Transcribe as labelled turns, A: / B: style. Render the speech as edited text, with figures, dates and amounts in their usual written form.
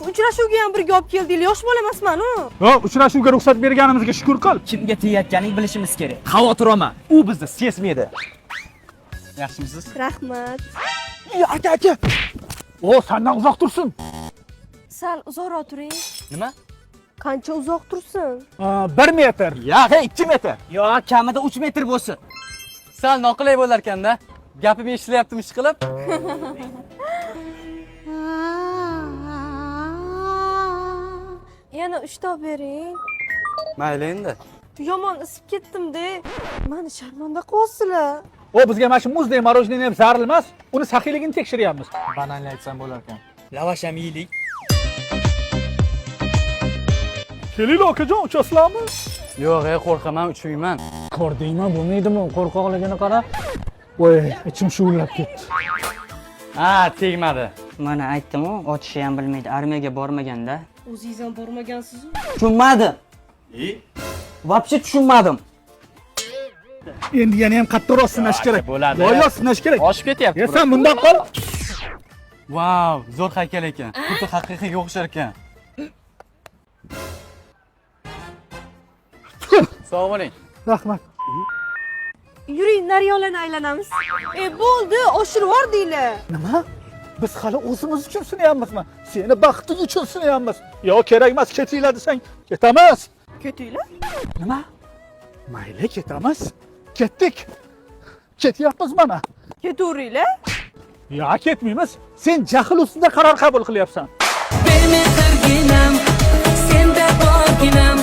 A: uchrashuvga ham birga olib keldinglar. Yosh bola emasman-ku.
B: Yo'q, uchrashuvga ruxsat berganimizga shukr qil.
C: Kimga tegayotganingni bilishimiz kerak. Xavotir olma. U bizni sesmaydi. Yaxshimisiz?
A: Rahmat.
B: Aka. O, sendan uzoq tursin.
A: Sal uzoqroq turing.
C: Nima?
A: Qancha uzoq tursin?
B: 1 metr.
C: Yo'q, 2 metr. Yo'q, kamida 3 metr bo'lsin.
D: Sal noqulay bo'lar ekanda. Gapim eshitilyaptimi ish qilib?
A: Yana 3 ta bering.
D: Mayli endi.
A: Yomon isib ketdim-da. Meni sharmanda qilyapsizlar.
B: O, bizga mana shu muzdek morojniy ham zarur emas. Uni saxiyligini tekshiryapmiz. Bananli aytsam bo'lar ekan.
C: Lavash ham yeylik.
B: Keling, akajon, uchasizlarmi?
D: Yo'q, qo'rqaman, uchmayman.
B: Ko'rdingmi, bo'lmaydimi? Qo'rqoqligini qara. Voy, ichim shuvlab ketdi.
D: Ha, tegmadi.
E: Mana aytdim-ku, otishni ham bilmaydi, armiyaga bormaganda.
A: O'zingiz ham bormagansiz-ku.
E: Tushunmadim. Вообще tushunmadim.
B: Endi yana ham qattiqroq sinash kerak.
D: Bo'ladi.
B: Voy, sinash kerak.
D: Oshib ketyapti.
B: Sen bundan qol.
D: Vau, zo'r haykal ekan. Xuddi haqiqiyga o'xshar ekan. Sog' bo'ling.
B: Rahmat.
A: Yuring, Naryolani aylanamiz. Bo'ldi, oshirib yubordinglar.
B: Nima? Biz hali o'zimiz uchun sinayapmizmi? Seni baxting uchun sinayapmiz. Yo, kerak emas, ketinglar desang, ketamiz.
A: Ketinglar?
B: Nima? Mayli, ketamiz. Ketdik. Ketyapmiz mana.
A: Ketaveringlar.
B: Yo, ketmaymiz. Sen jahl ustida qaror qabul qilyapsan.
F: Bemehrginam, senda borginam.